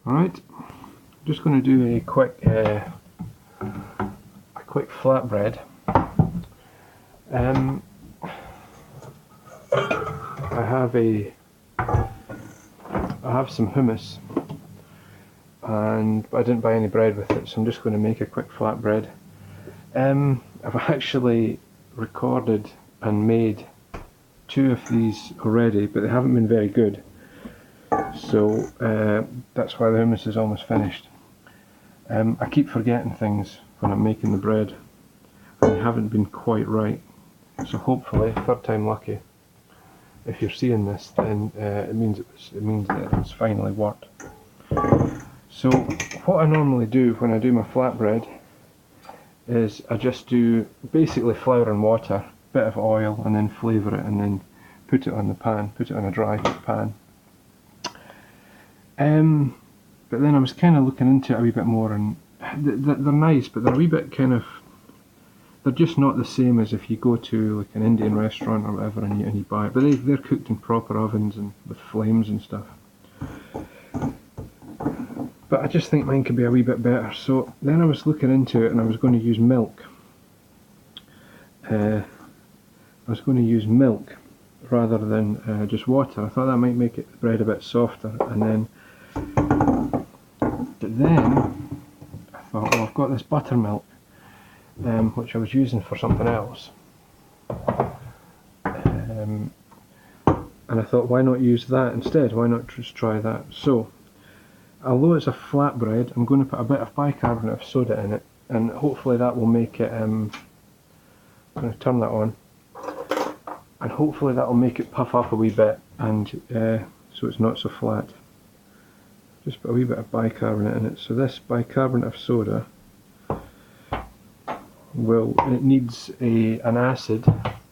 Alright, just going to do a quick flatbread. I have some hummus, but I didn't buy any bread with it, so I'm just going to make a quick flatbread. I've actually recorded and made 2 of these already, but they haven't been very good. So that's why the hummus is almost finished. I keep forgetting things when I'm making the bread, and they haven't been quite right. So hopefully, third time lucky. If you're seeing this, then it means that it's finally worked. So what I normally do when I do my flatbread is I just do basically flour and water, a bit of oil, and then flavour it, and then put it on the pan, put it on a dry pan. But then I was kind of looking into it a wee bit more, and they're nice, but they're a wee bit they're just not the same as if you go to like an Indian restaurant or whatever and you buy it. But they're cooked in proper ovens and with flames and stuff. But I just think mine could be a wee bit better. So then I was looking into it, and I was going to use milk. I was going to use milk rather than just water. I thought that might make the bread a bit softer. But then I thought, well, I've got this buttermilk, which I was using for something else, and I thought, why not use that instead? Why not just try that? So, although it's a flatbread, I'm going to put a bit of bicarbonate of soda in it, and hopefully that will make it. I'm going to turn that on, and hopefully that will make it puff up a wee bit, and so it's not so flat. Just put a wee bit of bicarbonate in it. So this bicarbonate of soda it needs an acid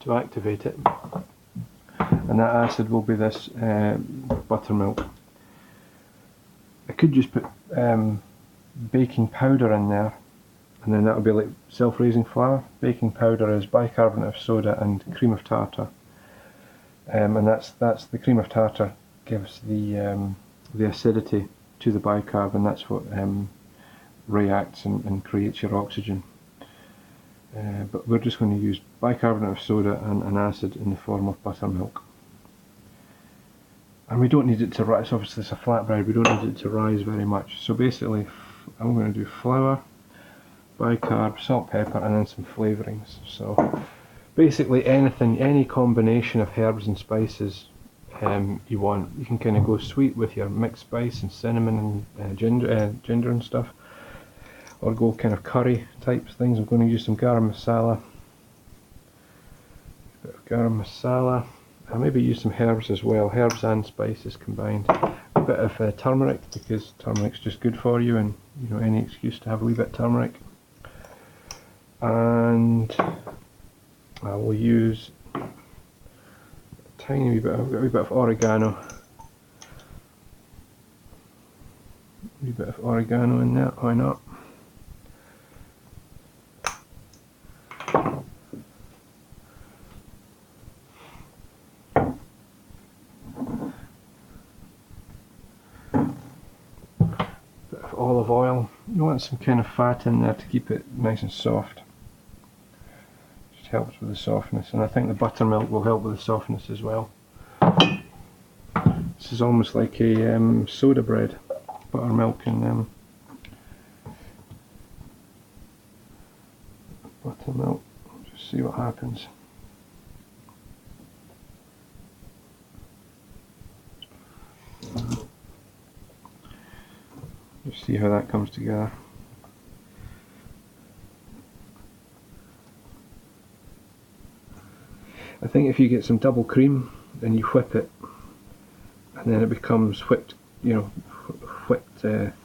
to activate it, and that acid will be this buttermilk. I could just put baking powder in there, and then that would be like self-raising flour. Baking powder is bicarbonate of soda and cream of tartar, and that's the cream of tartar gives the acidity to the bicarb, and that's what reacts and creates your oxygen. But we're just going to use bicarbonate of soda and an acid in the form of buttermilk. And we don't need it to rise, obviously it's a flatbread, we don't need it to rise very much. So basically I'm going to do flour, bicarb, salt, pepper, and then some flavourings. So basically any combination of herbs and spices you want. You can kind of go sweet with your mixed spice and cinnamon and ginger and stuff, or go kind of curry type things. I'm going to use some garam masala, a bit of garam masala. I'll maybe use some herbs as well, herbs and spices combined. A bit of turmeric, because turmeric's just good for you, and you know, any excuse to have a wee bit of turmeric. And I will use a tiny wee bit of oregano. A wee bit of oregano in there, why not? Olive oil. You want some kind of fat in there to keep it nice and soft. Just helps with the softness, and I think the buttermilk will help with the softness as well. This is almost like a soda bread, buttermilk and buttermilk. Just see what happens. Just see how that comes together. I think if you get some double cream, then you whip it, and then it becomes whipped, you know,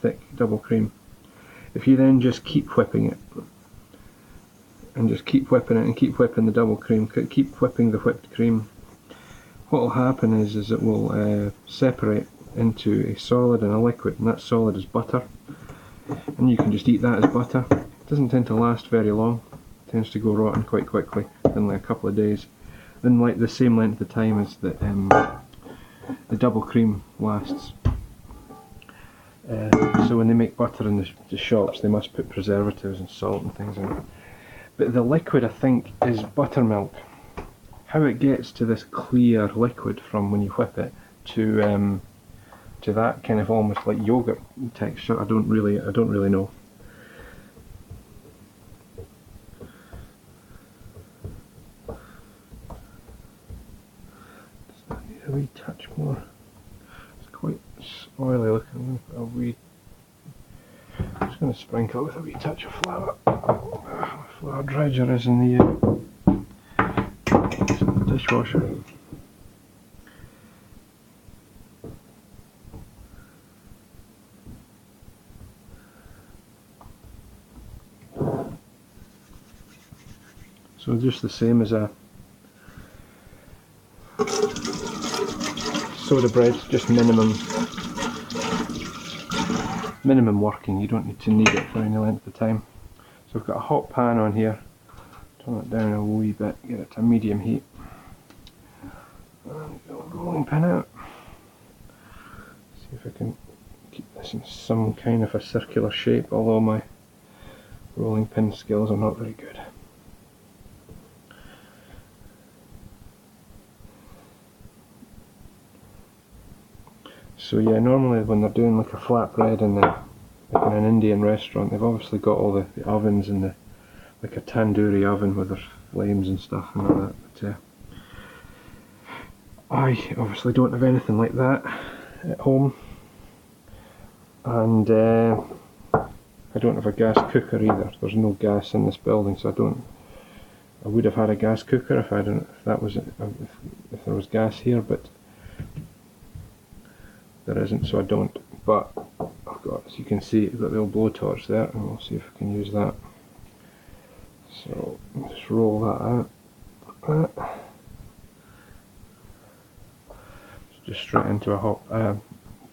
thick double cream. If you then just keep whipping it, and just keep whipping it, and keep whipping the double cream, keep whipping the whipped cream, what will happen is it will separate into a solid and a liquid, and that solid is butter, and you can just eat that as butter. It doesn't tend to last very long, it tends to go rotten quite quickly, within like a couple of days, then like the same length of time as the double cream lasts. So when they make butter in the shops, they must put preservatives and salt and things in it. But the liquid, I think, is buttermilk. How it gets to this clear liquid from when you whip it to that kind of almost like yogurt texture, I don't really know. Does that need a wee touch more? It's quite oily looking. I'm just going to sprinkle with a wee touch of flour. Flour dredger is in the dishwasher. So just the same as a soda bread, just minimum working. You don't need to knead it for any length of time. So I've got a hot pan on here. Turn it down a wee bit, get it to medium heat. And get a rolling pin out. See if I can keep this in some kind of a circular shape, although my rolling pin skills are not very good. So yeah, normally when they're doing like a flatbread like in an Indian restaurant, they've obviously got all the ovens and like a tandoori oven with their flames and stuff and all that. But I obviously don't have anything like that at home, and I don't have a gas cooker either. There's no gas in this building, so I would have had a gas cooker if if there was gas here, but there isn't, so I don't. But I've got, as you can see, I've got the old blowtorch there, and we'll see if I can use that. So just roll that out, like that. Just straight into a hot,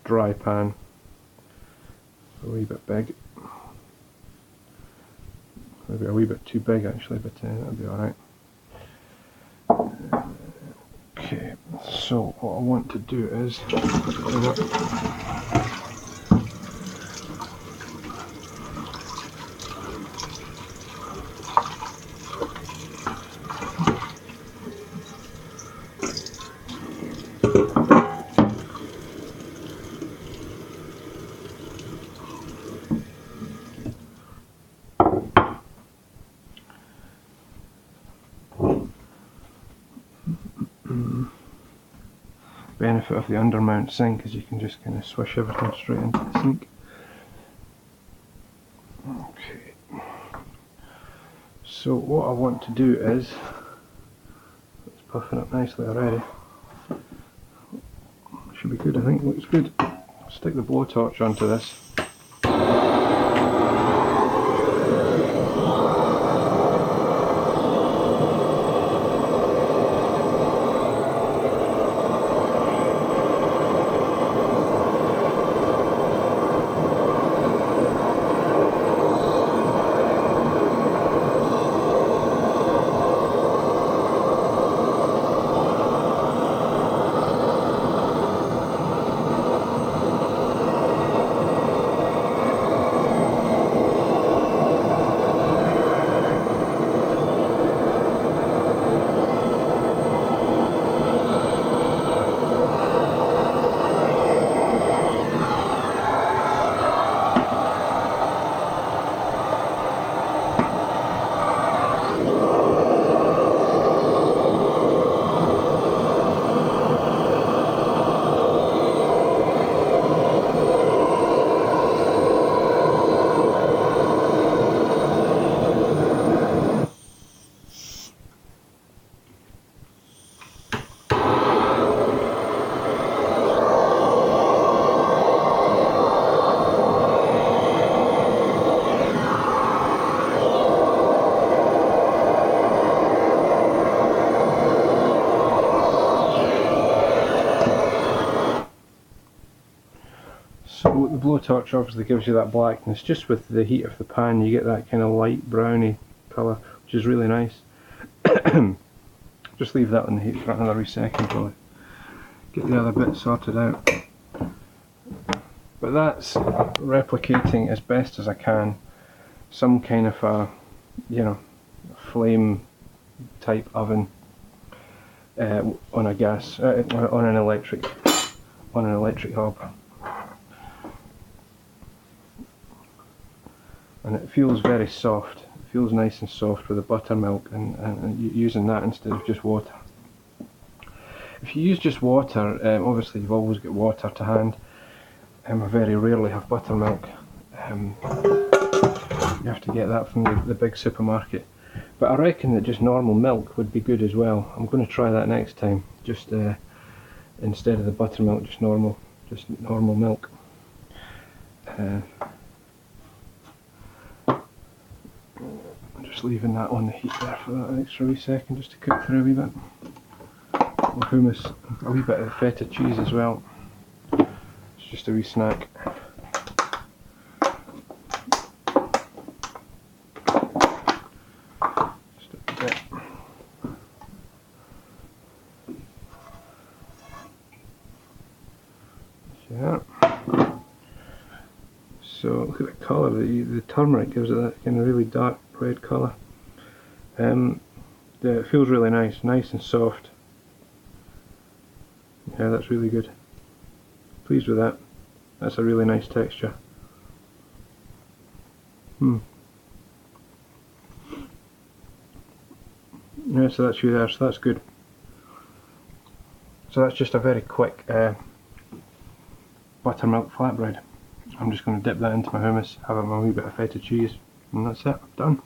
dry pan. A wee bit big, maybe a wee bit too big actually, but that'll be all right. Okay, so what I want to do is benefit of the undermount sink is you can just kind of swish everything straight into the sink. Okay, so what I want to do is, it's puffing up nicely already, should be good, I think, looks good. Stick the blowtorch onto this. So the blowtorch obviously gives you that blackness. Just with the heat of the pan you get that kind of light browny colour, which is really nice. Just leave that on the heat for another wee second while I get the other bit sorted out. But that's replicating as best as I can some kind of a, you know, flame type oven on a gas, on an electric hob. And it feels very soft. It feels nice and soft with the buttermilk, and using that instead of just water. If you use just water, obviously you've always got water to hand. I very rarely have buttermilk. You have to get that from the big supermarket. But I reckon that just normal milk would be good as well. I'm going to try that next time. Just instead of the buttermilk, just normal milk. I'm just leaving that on the heat there for that extra wee second, just to cook through a wee bit. More hummus, a wee bit of feta cheese as well. It's just a wee snack. Just a bit. Yeah. So look at the colour. The turmeric gives it that kind of really dark red colour. It feels really nice and soft. Yeah, that's really good. Pleased with that. That's a really nice texture. Yeah, so that's you there, so that's good. So that's just a very quick buttermilk flatbread. I'm just going to dip that into my hummus, have a wee bit of feta cheese, and that's it, done.